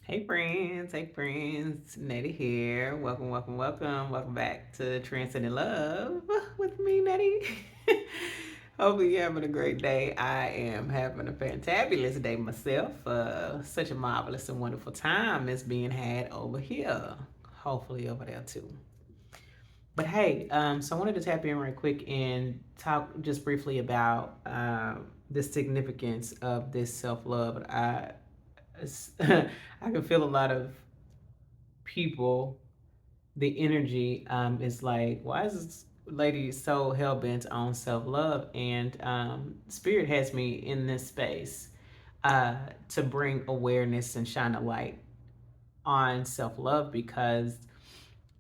Hey friends, Nettie here. Welcome back to Transcendent Love with me, Nettie. Hopefully you're having a great day. I am having a fantabulous day myself. Such a marvelous and wonderful time is being had over here. Hopefully over there too. But hey, so I wanted to tap in right quick and talk just briefly about the significance of this self love. I can feel a lot of people, the energy is like, why is this lady so hell bent on self love? And Spirit has me in this space to bring awareness and shine a light on self love because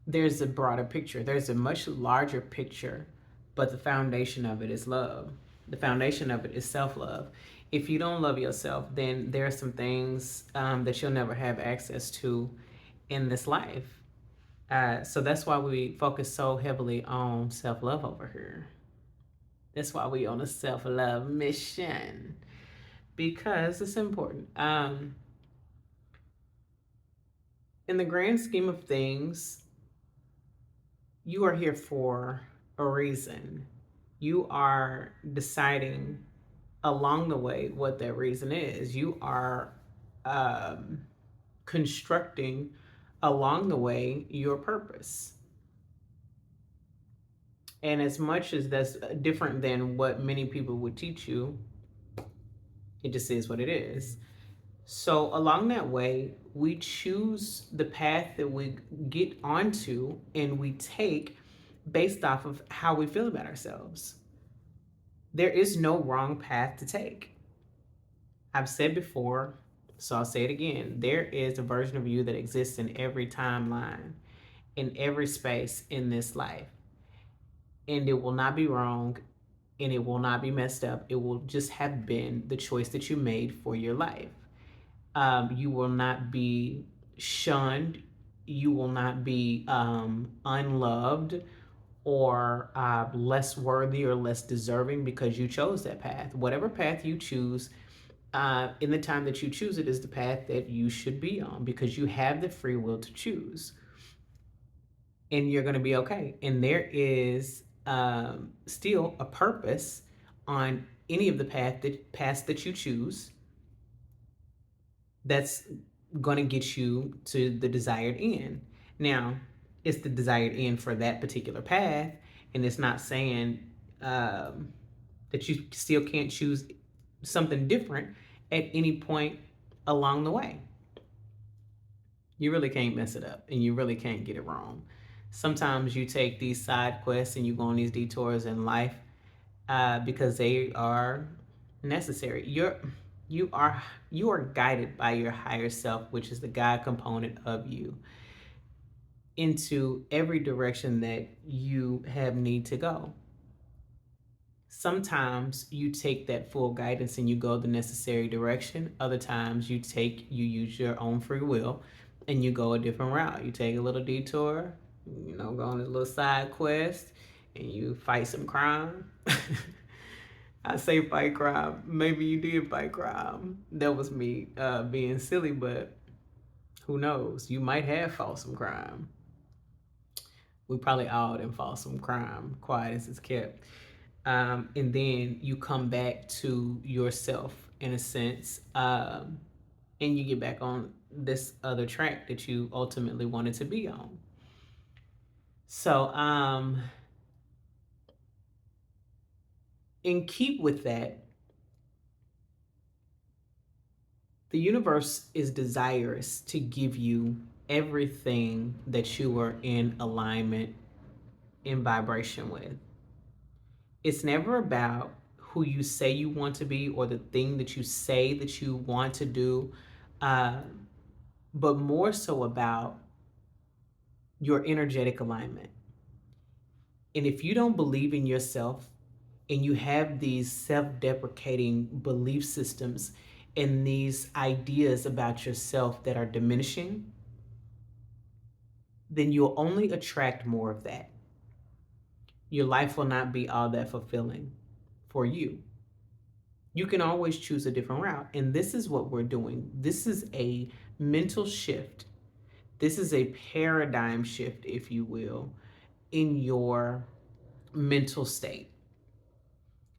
there's a broader picture, there's a much larger picture, but the foundation of it is love. The foundation of it is self love. If you don't love yourself, then there are some things that you'll never have access to in this life. So that's why we focus so heavily on self love over here. That's why we on a self love mission because it's important. In the grand scheme of things, you are here for a reason. You are deciding along the way what that reason is. You are um, constructing along the way your purpose. And as much as that's different than what many people would teach you, it just is what it is. So, along that way, we choose the path that we get onto and we take based off of how we feel about ourselves. There is no wrong path to take. I've said before, so I'll say it again. There is a version of you that exists in every timeline, in every space in this life. And it will not be wrong and it will not be messed up. It will just have been the choice that you made for your life. You will not be shunned. You will not be unloved or less worthy or less deserving because you chose that path. Whatever path you choose, in the time that you choose it, is the path that you should be on because you have the free will to choose. And you're going to be okay. And there is still a purpose on any of the paths that you choose that's going to get you to the desired end. Now, it's the desired end for that particular path, and it's not saying that you still can't choose something different at any point along the way. You really can't mess it up, and you really can't get it wrong. Sometimes you take these side quests and you go on these detours in life because they are necessary. You are you are guided by your higher self, which is the God component of you, into every direction that you have need to go. Sometimes you take that full guidance and you go the necessary direction. Other times you use your own free will and you go a different route. You take a little detour, go on a little side quest and you fight some crime. I say fight crime. Maybe you did fight crime. That was me being silly, but who knows? You might have fought some crime. We probably all didn't fought some crime, quiet as it's kept. And then you come back to yourself in a sense, and you get back on this other track that you ultimately wanted to be on. So, in keep with that, the universe is desirous to give you everything that you are in alignment, in vibration with. It's never about who you say you want to be or the thing that you say that you want to do, uh, but more so about your energetic alignment. And if you don't believe in yourself and you have these self deprecating belief systems and these ideas about yourself that are diminishing, then you'll only attract more of that. Your life will not be all that fulfilling for you. You can always choose a different route. And this is what we're doing. This is a mental shift. This is a paradigm shift, if you will, in your mental state.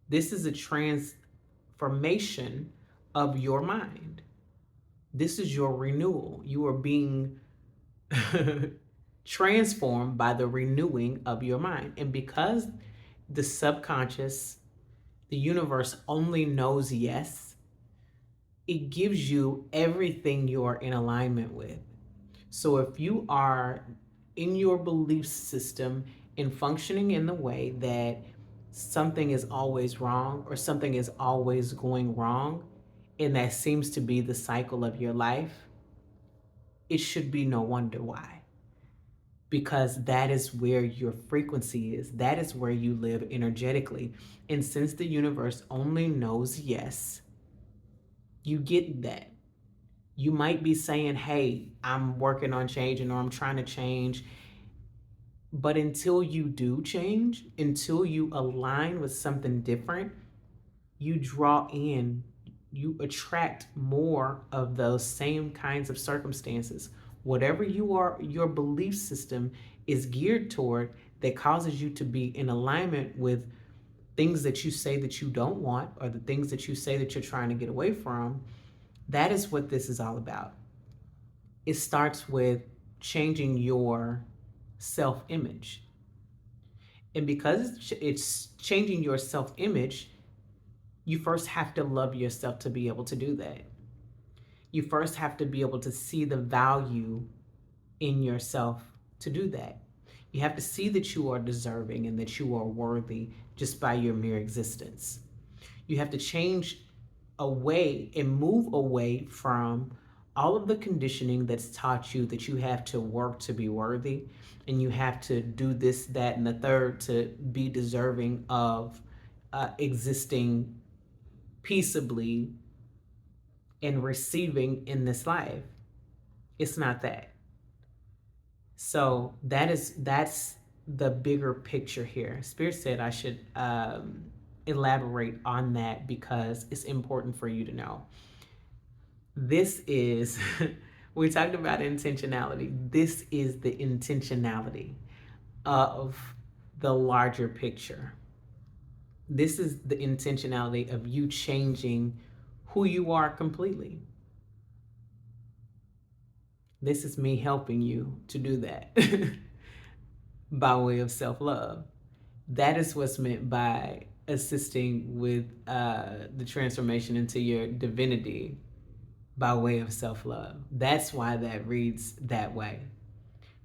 This is a transformation of your mind. This is your renewal. You are being transformed by the renewing of your mind. And because the subconscious, the universe only knows yes, it gives you everything you are in alignment with. So if you are in your belief system and functioning in the way that something is always wrong or something is always going wrong, and that seems to be the cycle of your life, it should be no wonder why. Because that is where your frequency is. That is where you live energetically. And since the universe only knows yes, you get that. You might be saying, hey, I'm working on changing or I'm trying to change. But until you do change, until you align with something different, you draw in, you attract more of those same kinds of circumstances. Whatever you are, your belief system is geared toward that causes you to be in alignment with things that you say that you don't want or the things that you say that you're trying to get away from. That is what this is all about. It starts with changing your self image. And because it's changing your self image, you first have to love yourself to be able to do that. You first have to be able to see the value in yourself to do that. You have to see that you are deserving and that you are worthy just by your mere existence. You have to change away and move away from all of the conditioning that's taught you that you have to work to be worthy and you have to do this, that, and the third to be deserving of existing peaceably and receiving in this life. It's not that. So that's the bigger picture here. Spirit said I should elaborate on that because it's important for you to know. This is, we talked about intentionality. This is the intentionality of the larger picture. This is the intentionality of you changing who you are completely. This is me helping you to do that by way of self-love. That is what's meant by assisting with the transformation into your divinity by way of self-love. That's why that reads that way.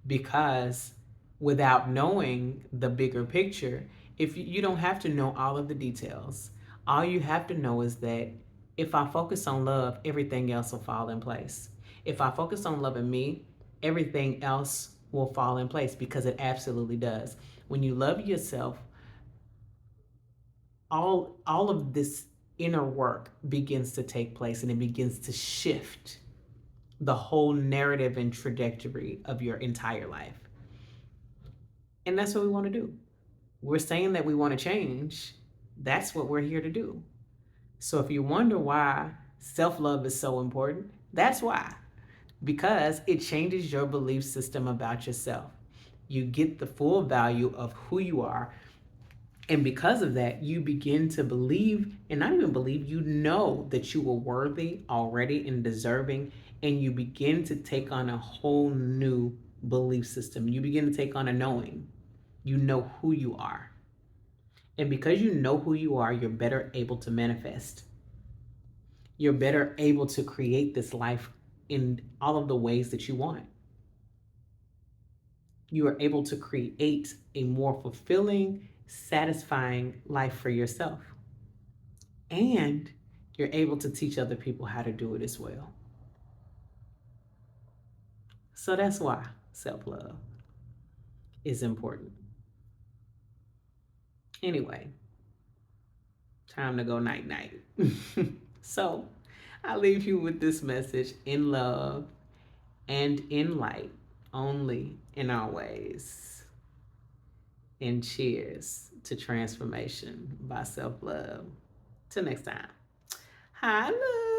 Because without knowing the bigger picture, if you don't have to know all of the details, all you have to know is that if I focus on love, everything else will fall in place. If I focus on loving me, everything else will fall in place because it absolutely does. When you love yourself, all of this inner work begins to take place and it begins to shift the whole narrative and trajectory of your entire life. And that's what we want to do. We're saying that we want to change. That's what we're here to do. So if you wonder why self-love is so important, that's why. Because it changes your belief system about yourself. You get the full value of who you are. And because of that, you begin to believe, and not even believe, you know that you are worthy already and deserving. And you begin to take on a whole new belief system. You begin to take on a knowing. You know who you are. And because you know who you are, you're better able to manifest. You're better able to create this life in all of the ways that you want. You are able to create a more fulfilling, satisfying life for yourself. And you're able to teach other people how to do it as well. So that's why self-love is important. Anyway, time to go night-night. So I leave you with this message in love and in light, only in our ways. And cheers to transformation by self-love. Till next time. Hi, love.